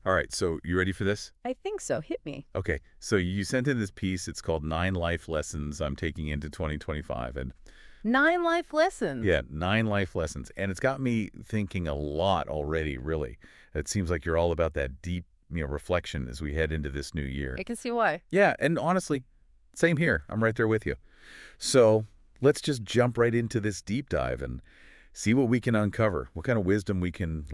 All right, so you ready for this? I think so. Hit me. Okay, so you sent in this piece. It's called 9 Life Lessons I'm Taking into 2025. And 9 life lessons. yeah, 9 life lessons. And it's got me thinking a lot already, really. It seems like you're all about that deep, reflection as we head into this new year. I can see why. Yeah, and honestly, same here. I'm right there with you. So let's just jump right into this deep dive and see what we can uncover, what kind of wisdom we can,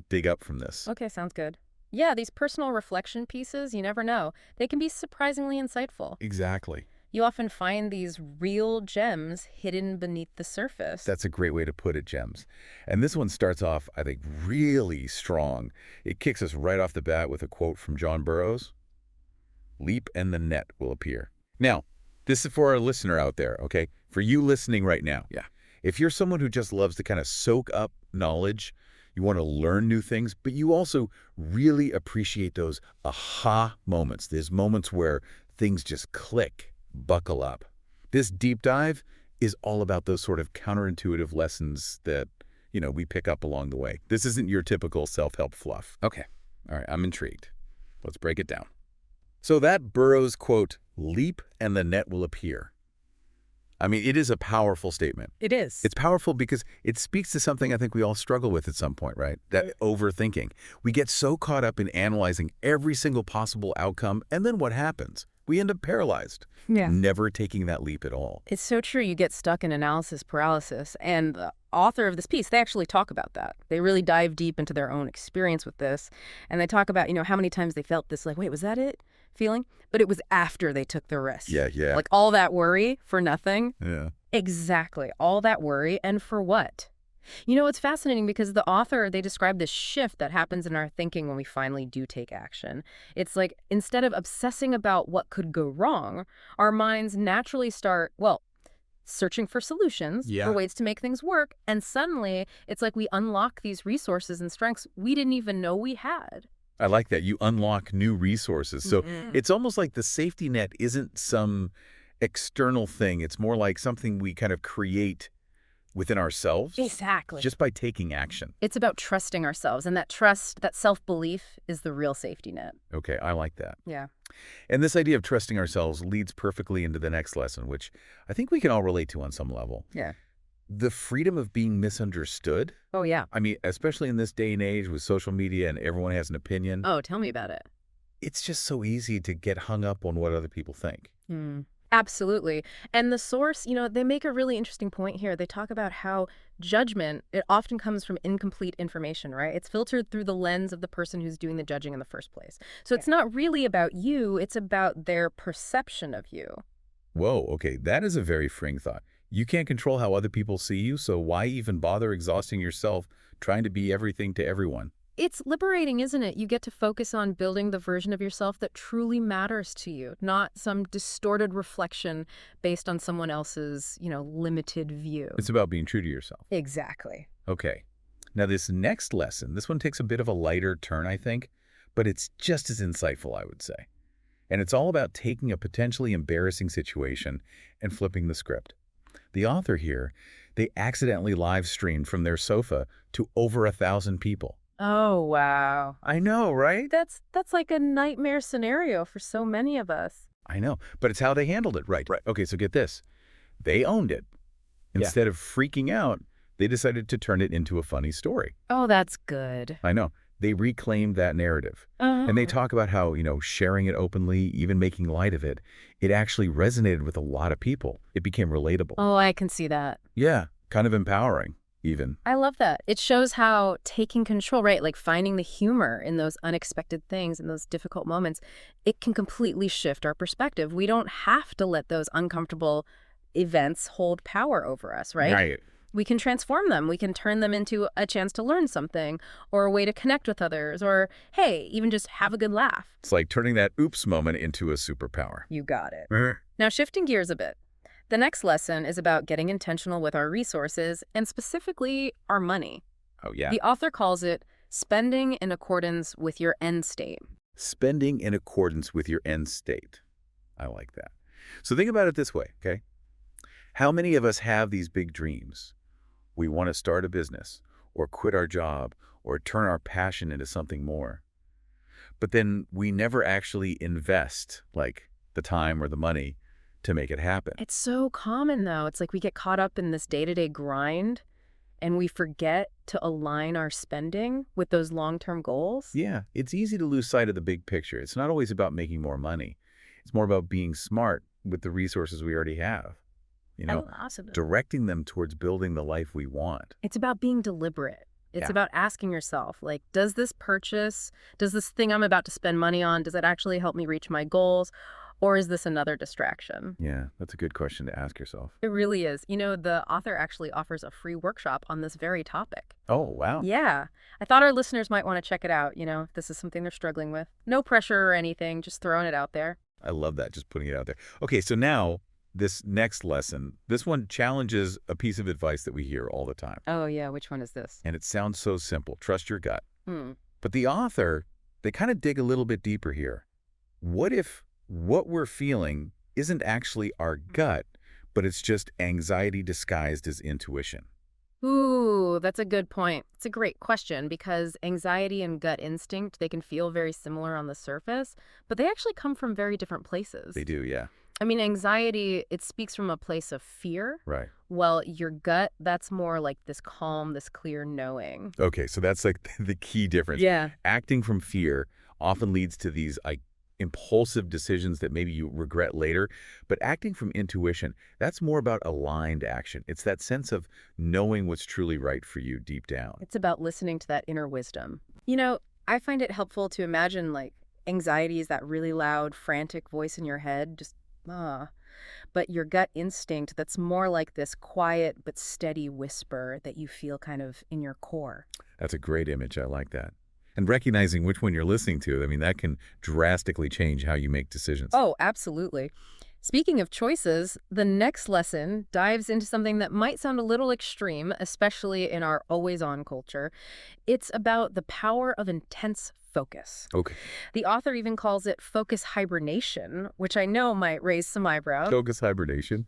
dig up from this. Okay, sounds good. Yeah, these personal reflection pieces, you never know. They can be surprisingly insightful. Exactly. You often find these real gems hidden beneath the surface. That's a great way to put it, Gems. And this one starts off, I think, really strong. It kicks us right off the bat with a quote from John Burroughs. Leap and the net will appear. Now, this is for our listener out there, okay? For you listening right now. Yeah. If you're someone who just loves to kind of soak up knowledge, you want to learn new things, but you also really appreciate those aha moments. There's moments where things just click. Buckle up. This deep dive is all about those sort of counterintuitive lessons that, we pick up along the way. This isn't your typical self-help fluff. Okay. All right, I'm intrigued. Let's break it down. So that Burroughs quote, leap and the net will appear. I mean, it is a powerful statement. It is. It's powerful because it speaks to something I think we all struggle with at some point, right? That overthinking. We get so caught up in analyzing every single possible outcome, and then what happens? We end up paralyzed, never taking that leap at all. It's so true. You get stuck in analysis paralysis. And the author of this piece, they actually talk about that. They really dive deep into their own experience with this. And they talk about, how many times they felt this, wait, was that it? Feeling? But it was after they took the risk. Yeah. Like all that worry for nothing. Yeah. Exactly. All that worry. And for what? It's fascinating because the author, they describe this shift that happens in our thinking when we finally do take action. It's like instead of obsessing about what could go wrong, our minds naturally start, searching for solutions, for ways to make things work. And suddenly it's like we unlock these resources and strengths we didn't even know we had. I like that. You unlock new resources. So it's almost like the safety net isn't some external thing. It's more like something we kind of create within ourselves. Exactly. Just by taking action. It's about trusting ourselves, and that trust, that self-belief is the real safety net. Okay, I like that. Yeah. And this idea of trusting ourselves leads perfectly into the next lesson, which I think we can all relate to on some level. Yeah. The freedom of being misunderstood. Oh, yeah. I mean, especially in this day and age with social media and everyone has an opinion. Oh, tell me about it. It's just so easy to get hung up on what other people think. Absolutely. And the source, they make a really interesting point here. They talk about how judgment, it often comes from incomplete information, right? It's filtered through the lens of the person who's doing the judging in the first place. So it's not really about you, it's about their perception of you. Whoa, okay, that is a very freeing thought. You can't control how other people see you, so why even bother exhausting yourself trying to be everything to everyone? It's liberating, isn't it? You get to focus on building the version of yourself that truly matters to you, not some distorted reflection based on someone else's, limited view. It's about being true to yourself. Exactly. Okay. Now this next lesson, this one takes a bit of a lighter turn, I think, but it's just as insightful, I would say. And it's all about taking a potentially embarrassing situation and flipping the script. The author here, they accidentally live streamed from their sofa to over 1,000 people. Oh, wow. I know, right? That's like a nightmare scenario for so many of us. I know, but it's how they handled it, right? Okay, so get this. They owned it. Instead of freaking out, they decided to turn it into a funny story. Oh, that's good. I know. They reclaimed that narrative. And they talk about how, sharing it openly, even making light of it, it actually resonated with a lot of people. It became relatable. Oh, I can see that. Yeah, kind of empowering, even. I love that. It shows how taking control, right, like finding the humor in those unexpected things, in those difficult moments, it can completely shift our perspective. We don't have to let those uncomfortable events hold power over us, right? Right. We can transform them. We can turn them into a chance to learn something or a way to connect with others or, hey, even just have a good laugh. It's like turning that oops moment into a superpower. You got it. Now, shifting gears a bit. The next lesson is about getting intentional with our resources and specifically our money. Oh, yeah. The author calls it spending in accordance with your end state. Spending in accordance with your end state. I like that. So think about it this way, okay? How many of us have these big dreams? We want to start a business or quit our job or turn our passion into something more. but then we never actually invest, like, the time or the money to make it happen. It's so common, though. It's like we get caught up in this day-to-day grind and we forget to align our spending with those long-term goals. Yeah, it's easy to lose sight of the big picture. It's not always about making more money. It's more about being smart with the resources we already have. You know, Absolutely. directing them towards building the life we want. It's about being deliberate. It's Yeah. about asking yourself, like, does this thing I'm about to spend money on, does it actually help me reach my goals? Or is this another distraction? Yeah, that's a good question to ask yourself. It really is. The author actually offers a free workshop on this very topic. Oh, wow. Yeah. I thought our listeners might want to check it out, if this is something they're struggling with. No pressure or anything, just throwing it out there. I love that, just putting it out there. Okay, so now this next lesson, this one challenges a piece of advice that we hear all the time. Oh, yeah. Which one is this? And it sounds so simple. Trust your gut. Hmm. But the author, they kind of dig a little bit deeper here. What if what we're feeling isn't actually our gut, but it's just anxiety disguised as intuition? Ooh, that's a good point. It's a great question because anxiety and gut instinct, they can feel very similar on the surface, but they actually come from very different places. They do, yeah. I mean, anxiety, it speaks from a place of fear. Right. Well, your gut, that's more like this calm, this clear knowing. Okay, so that's like the key difference. Yeah. Acting from fear often leads to these impulsive decisions that maybe you regret later, but acting from intuition, that's more about aligned action. It's that sense of knowing what's truly right for you deep down. It's about listening to that inner wisdom. I find it helpful to imagine like anxiety is that really loud, frantic voice in your head, just but your gut instinct, that's more like this quiet but steady whisper that you feel kind of in your core. That's a great image. I like that. And recognizing which one you're listening to, I mean, that can drastically change how you make decisions. Oh, absolutely. Speaking of choices, the next lesson dives into something that might sound a little extreme, especially in our always-on culture. It's about the power of intense focus. Okay. The author even calls it focus hibernation, which I know might raise some eyebrows. Focus hibernation.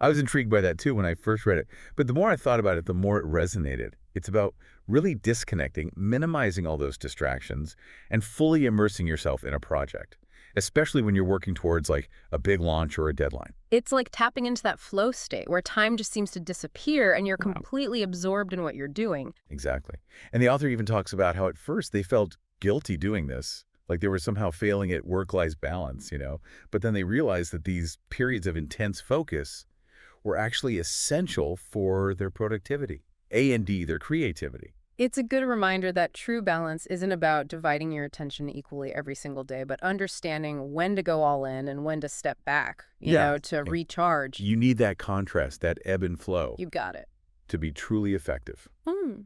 I was intrigued by that too when I first read it. But the more I thought about it, the more it resonated. It's about really disconnecting, minimizing all those distractions, and fully immersing yourself in a project, especially when you're working towards like a big launch or a deadline. It's like tapping into that flow state where time just seems to disappear and you're Wow. completely absorbed in what you're doing. Exactly. And the author even talks about how at first they felt guilty doing this, like they were somehow failing at work-life balance, but then they realized that these periods of intense focus were actually essential for their productivity, A&D, their creativity. It's a good reminder that true balance isn't about dividing your attention equally every single day, but understanding when to go all in and when to step back, to recharge. You need that contrast, that ebb and flow, You got it. to be truly effective. Hmm.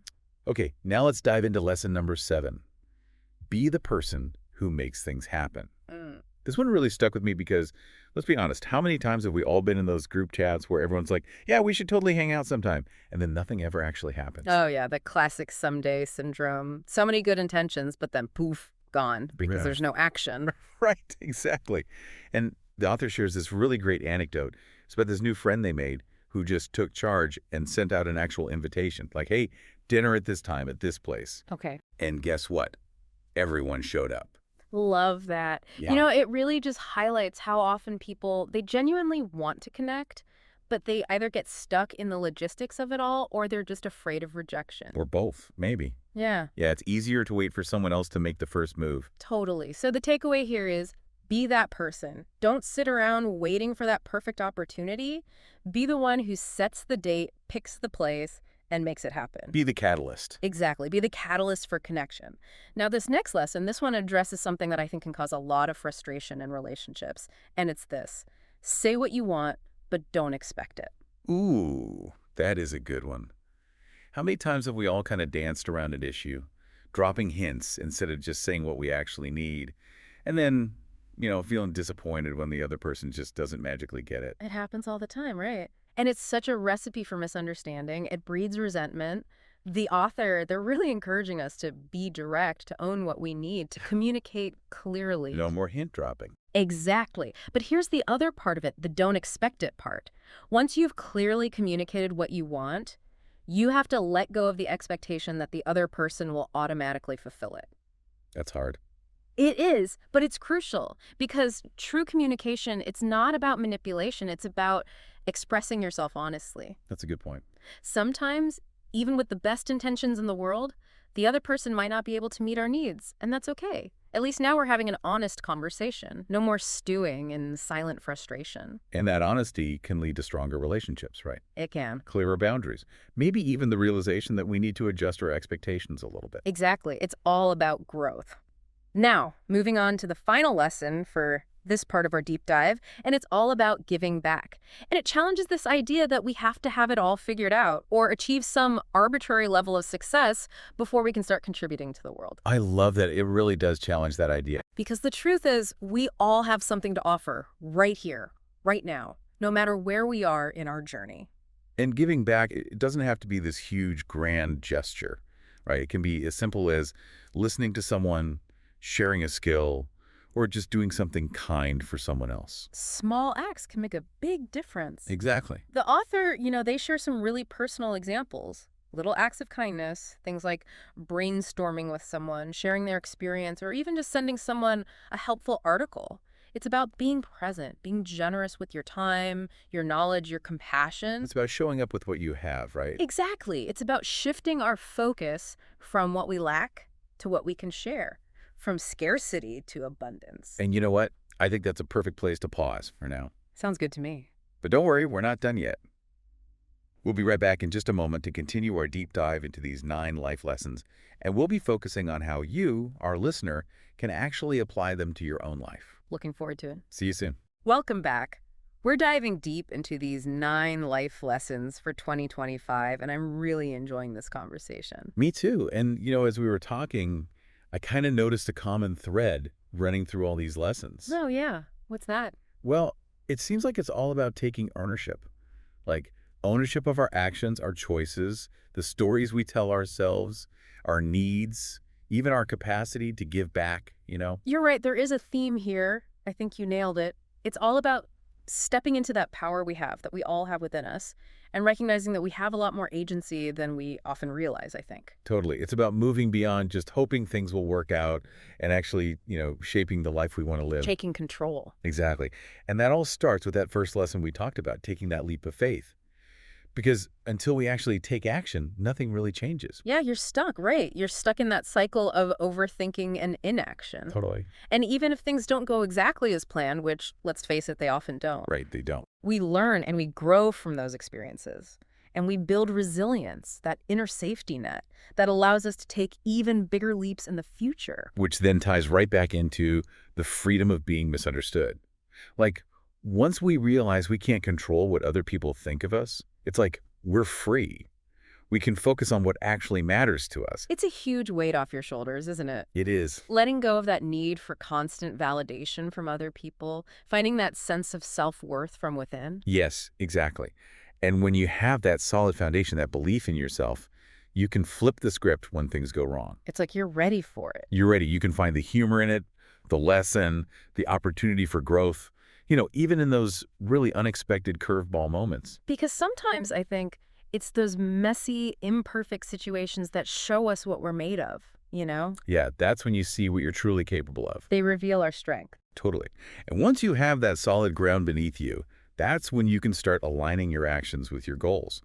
Okay, now let's dive into lesson number 7. Be the person who makes things happen. Mm. This one really stuck with me because, let's be honest, how many times have we all been in those group chats where everyone's like, yeah, we should totally hang out sometime, and then nothing ever actually happens? Oh, yeah, the classic someday syndrome. So many good intentions, but then poof, gone because Yeah. there's no action. Right, exactly. And the author shares this really great anecdote. It's about this new friend they made who just took charge and sent out an actual invitation, like, hey, dinner at this time at this place. Okay. And guess what? Everyone showed up. Love that. Yeah. It really just highlights how often people, they genuinely want to connect, but they either get stuck in the logistics of it all or they're just afraid of rejection. Or both, maybe. Yeah, Yeah, it's easier to wait for someone else to make the first move. totally. So the takeaway here is be that person. Don't sit around waiting for that perfect opportunity. Be the one who sets the date, picks the place, and makes it happen. Be the catalyst. Exactly. Be the catalyst for connection. Now, this next lesson, this one addresses something that I think can cause a lot of frustration in relationships. And it's this: say what you want, but don't expect it. Ooh, that is a good one. How many times have we all kind of danced around an issue, dropping hints instead of just saying what we actually need, and then, feeling disappointed when the other person just doesn't magically get it? It happens all the time, right? And it's such a recipe for misunderstanding. It breeds resentment. The author, they're really encouraging us to be direct, to own what we need, to communicate clearly. No more hint dropping. Exactly. But here's the other part of it, the don't expect it part. Once you've clearly communicated what you want, you have to let go of the expectation that the other person will automatically fulfill it. That's hard. It is, but it's crucial because true communication, it's not about manipulation, it's about expressing yourself honestly. That's a good point. Sometimes, even with the best intentions in the world, the other person might not be able to meet our needs, and that's okay. At least now we're having an honest conversation. No more stewing in silent frustration. And that honesty can lead to stronger relationships, right? It can. Clearer boundaries. Maybe even the realization that we need to adjust our expectations a little bit. Exactly. It's all about growth. Now, moving on to the final lesson for this part of our deep dive, and it's all about giving back. And it challenges this idea that we have to have it all figured out or achieve some arbitrary level of success before we can start contributing to the world. I love that. It really does challenge that idea. Because the truth is, we all have something to offer right here, right now, no matter where we are in our journey. And giving back, it doesn't have to be this huge, grand gesture, right? It can be as simple as listening to someone, sharing a skill, or just doing something kind for someone else. Small acts can make a big difference. Exactly. The author, they share some really personal examples. Little acts of kindness, things like brainstorming with someone, sharing their experience, or even just sending someone a helpful article. It's about being present, being generous with your time, your knowledge, your compassion. It's about showing up with what you have, right? Exactly. It's about shifting our focus from what we lack to what we can share, from scarcity to abundance. And you know what? I think that's a perfect place to pause for now. Sounds good to me. But don't worry, we're not done yet. We'll be right back in just a moment to continue our deep dive into these 9 life lessons, and we'll be focusing on how you, our listener, can actually apply them to your own life. Looking forward to it. See you soon. Welcome back. We're diving deep into these 9 life lessons for 2025, and I'm really enjoying this conversation. Me too. And, as we were talking, I kind of noticed a common thread running through all these lessons. Oh, yeah. What's that? Well, it seems like it's all about taking ownership. Like ownership of our actions, our choices, the stories we tell ourselves, our needs, even our capacity to give back, You're right. There is a theme here. I think you nailed it. It's all about stepping into that power we have, that we all have within us, and recognizing that we have a lot more agency than we often realize, I think. Totally. It's about moving beyond just hoping things will work out and actually, shaping the life we want to live. Taking control. Exactly. And that all starts with that first lesson we talked about, taking that leap of faith. Because until we actually take action, nothing really changes. Yeah, you're stuck, right? You're stuck in that cycle of overthinking and inaction. Totally. And even if things don't go exactly as planned, which, let's face it, they often don't. Right, they don't. We learn and we grow from those experiences. And we build resilience, that inner safety net that allows us to take even bigger leaps in the future. Which then ties right back into the freedom of being misunderstood. Like, once we realize we can't control what other people think of us, it's like we're free. We can focus on what actually matters to us. It's a huge weight off your shoulders, isn't it? It is. Letting go of that need for constant validation from other people, finding that sense of self-worth from within. Yes, exactly. And when you have that solid foundation, that belief in yourself, you can flip the script when things go wrong. It's like you're ready for it. You're ready. You can find the humor in it, the lesson, the opportunity for growth, even in those really unexpected curveball moments. Because sometimes I think it's those messy, imperfect situations that show us what we're made of, Yeah, that's when you see what you're truly capable of. They reveal our strength. Totally. And once you have that solid ground beneath you, that's when you can start aligning your actions with your goals.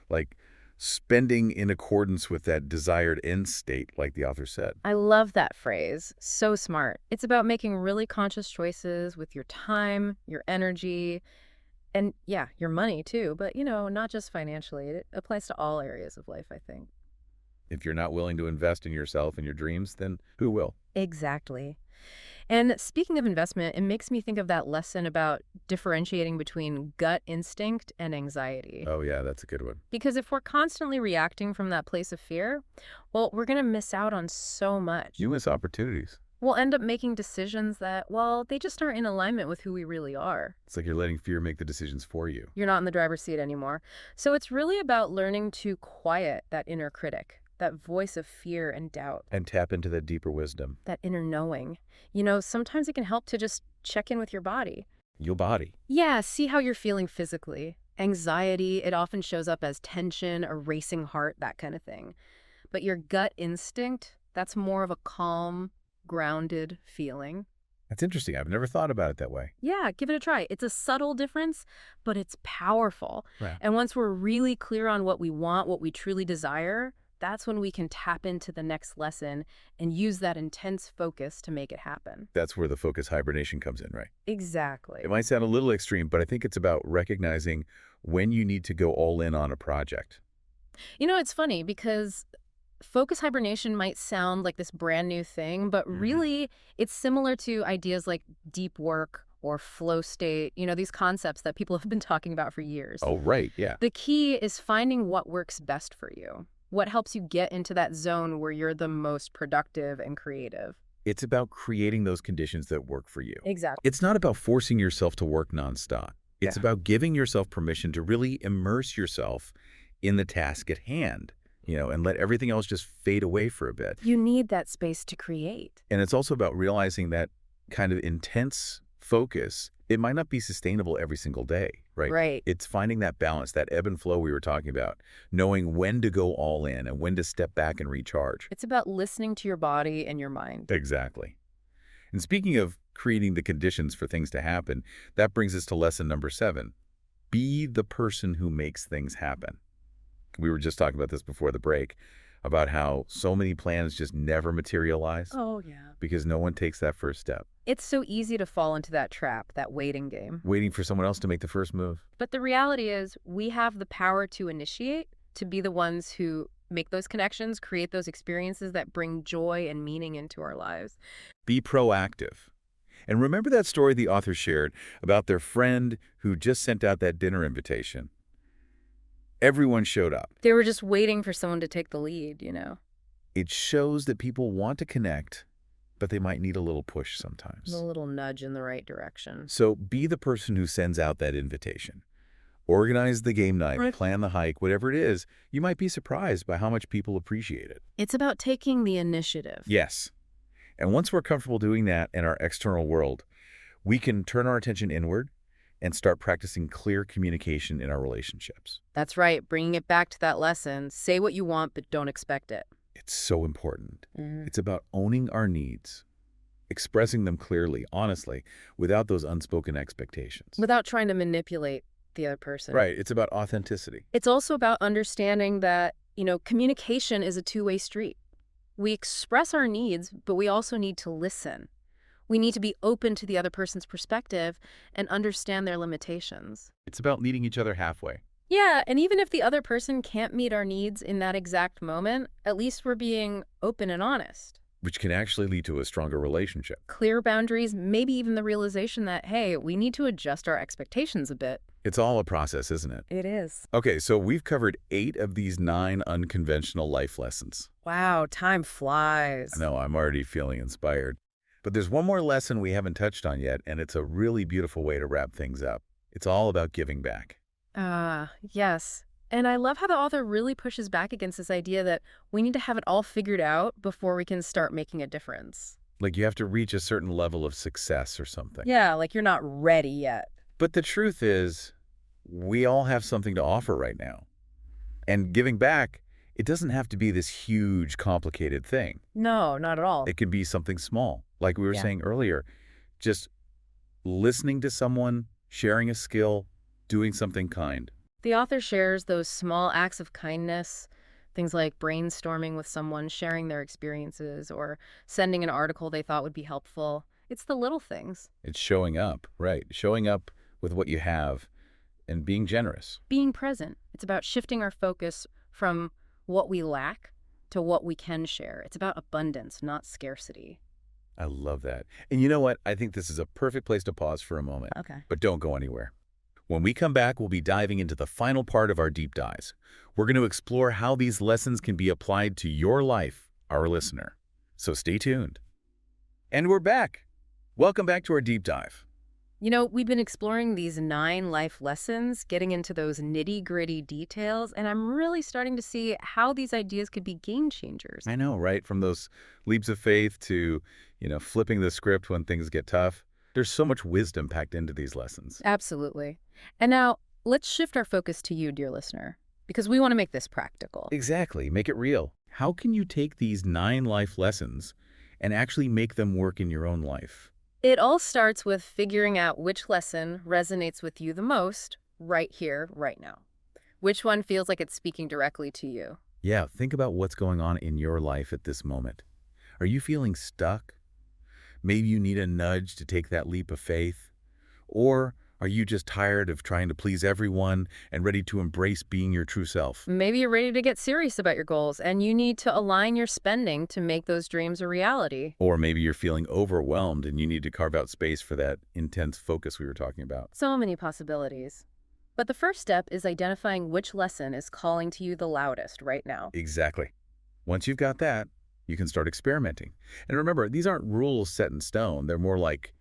Like spending in accordance with that desired end state, like the author said. I love that phrase. So smart. It's about making really conscious choices with your time, your energy, and yeah, your money too. But, not just financially. It applies to all areas of life, I think. If you're not willing to invest in yourself and your dreams, then who will? Exactly. And speaking of investment, it makes me think of that lesson about differentiating between gut instinct and anxiety. Oh, yeah, that's a good one. Because if we're constantly reacting from that place of fear, well, we're going to miss out on so much. You miss opportunities. We'll end up making decisions that, well, they just aren't in alignment with who we really are. It's like you're letting fear make the decisions for you. You're not in the driver's seat anymore. So it's really about learning to quiet that inner critic, that voice of fear and doubt. And tap into that deeper wisdom. That inner knowing. Sometimes it can help to just check in with your body. Your body. Yeah, see how you're feeling physically. Anxiety, it often shows up as tension, a racing heart, that kind of thing. But your gut instinct, that's more of a calm, grounded feeling. That's interesting. I've never thought about it that way. Yeah, give it a try. It's a subtle difference, but it's powerful. Right. And once we're really clear on what we want, what we truly desire, that's when we can tap into the next lesson and use that intense focus to make it happen. That's where the focus hibernation comes in, right? Exactly. It might sound a little extreme, but I think it's about recognizing when you need to go all in on a project. You know, it's funny because focus hibernation might sound like this brand new thing, but really it's similar to ideas like deep work or flow state, these concepts that people have been talking about for years. Oh, right. Yeah. The key is finding what works best for you, what helps you get into that zone where you're the most productive and creative. It's about creating those conditions that work for you. Exactly. It's not about forcing yourself to work nonstop. It's about giving yourself permission to really immerse yourself in the task at hand, and let everything else just fade away for a bit. You need that space to create. And it's also about realizing that kind of intense focus, it might not be sustainable every single day, right? Right. It's finding that balance, that ebb and flow we were talking about, knowing when to go all in and when to step back and recharge. It's about listening to your body and your mind. Exactly. And speaking of creating the conditions for things to happen, that brings us to lesson number 7. Be the person who makes things happen. We were just talking about this before the break, about how so many plans just never materialize Oh, yeah. because no one takes that first step, It's so easy to fall into that trap, that waiting game. waiting for someone else to make the first move. But the reality is we have the power to initiate, to be the ones who make those connections, create those experiences that bring joy and meaning into our lives. Be proactive. And remember that story the author shared about their friend who just sent out that dinner invitation? Everyone showed up. They were just waiting for someone to take the lead, It shows that people want to connect, but they might need a little push sometimes. A little nudge in the right direction. So be the person who sends out that invitation. Organize the game night, Right. plan the hike, whatever it is. You might be surprised by how much people appreciate it. It's about taking the initiative. Yes. And once we're comfortable doing that in our external world, we can turn our attention inward and start practicing clear communication in our relationships. That's right, bringing it back to that lesson. Say what you want, but don't expect it. It's so important. It's about owning our needs, expressing them clearly, honestly, without those unspoken expectations. Without trying to manipulate the other person. Right. It's about authenticity. It's also about understanding that, communication is a two-way street. We express our needs, but we also need to listen. We need to be open to the other person's perspective and understand their limitations. It's about meeting each other halfway. Yeah, and even if the other person can't meet our needs in that exact moment, at least we're being open and honest. Which can actually lead to a stronger relationship. Clear boundaries, maybe even the realization that, hey, we need to adjust our expectations a bit. It's all a process, isn't it? It is. Okay, so we've covered 8 of these 9 unconventional life lessons. Wow, time flies. I know, I'm already feeling inspired. But there's one more lesson we haven't touched on yet, and it's a really beautiful way to wrap things up. It's all about giving back. Yes. And I love how the author really pushes back against this idea that we need to have it all figured out before we can start making a difference. Like you have to reach a certain level of success or something. Yeah, like you're not ready yet. But the truth is, we all have something to offer right now. And giving back, it doesn't have to be this huge, complicated thing. No, not at all. It can be something small. Like we were Yeah. saying earlier, just listening to someone, sharing a skill, doing something kind. The author shares those small acts of kindness, things like brainstorming with someone, sharing their experiences, or sending an article they thought would be helpful. It's the little things. It's showing up, right? Showing up with what you have and being generous. Being present. It's about shifting our focus from what we lack to what we can share. It's about abundance, not scarcity. I love that. And you know what? I think this is a perfect place to pause for a moment. Okay. But don't go anywhere. When we come back, we'll be diving into the final part of our deep dives. We're going to explore how these lessons can be applied to your life, our listener. So stay tuned. And we're back. Welcome back to our deep dive. We've been exploring these 9 life lessons, getting into those nitty-gritty details, and I'm really starting to see how these ideas could be game changers. I know, right? From those leaps of faith to, flipping the script when things get tough. There's so much wisdom packed into these lessons. Absolutely. And now, let's shift our focus to you, dear listener, because we want to make this practical. Exactly. Make it real. How can you take these 9 life lessons and actually make them work in your own life. It all starts with figuring out which lesson resonates with you the most right here, right now. Which one feels like it's speaking directly to you? Yeah, think about what's going on in your life at this moment. Are you feeling stuck? Maybe you need a nudge to take that leap of faith? Or are you just tired of trying to please everyone and ready to embrace being your true self? Maybe you're ready to get serious about your goals and you need to align your spending to make those dreams a reality. Or maybe you're feeling overwhelmed and you need to carve out space for that intense focus we were talking about. So many possibilities. But the first step is identifying which lesson is calling to you the loudest right now. Exactly. Once you've got that, you can start experimenting. And remember, these aren't rules set in stone. They're more like,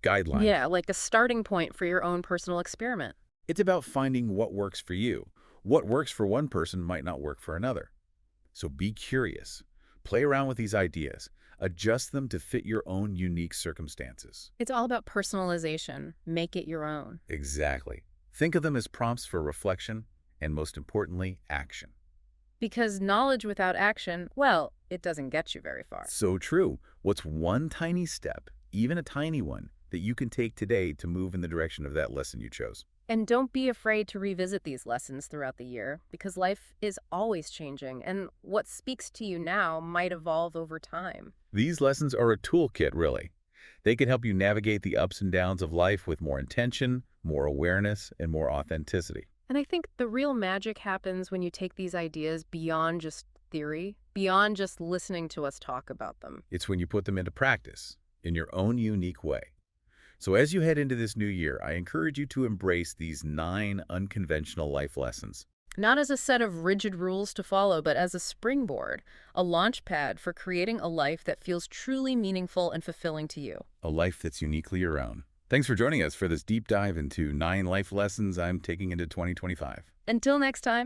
guidelines. Yeah, like a starting point for your own personal experiment. It's about finding what works for you. What works for one person might not work for another. So be curious. Play around with these ideas. Adjust them to fit your own unique circumstances. It's all about personalization. Make it your own. Exactly. Think of them as prompts for reflection and, most importantly, action. Because knowledge without action, well, it doesn't get you very far. So true. What's one tiny step, even a tiny one, that you can take today to move in the direction of that lesson you chose? And don't be afraid to revisit these lessons throughout the year, because life is always changing, and what speaks to you now might evolve over time. These lessons are a toolkit, really. They can help you navigate the ups and downs of life with more intention, more awareness, and more authenticity. And I think the real magic happens when you take these ideas beyond just theory, beyond just listening to us talk about them. It's when you put them into practice in your own unique way. So as you head into this new year, I encourage you to embrace these 9 unconventional life lessons. Not as a set of rigid rules to follow, but as a springboard, a launch pad for creating a life that feels truly meaningful and fulfilling to you. A life that's uniquely your own. Thanks for joining us for this deep dive into 9 life lessons I'm taking into 2025. Until next time.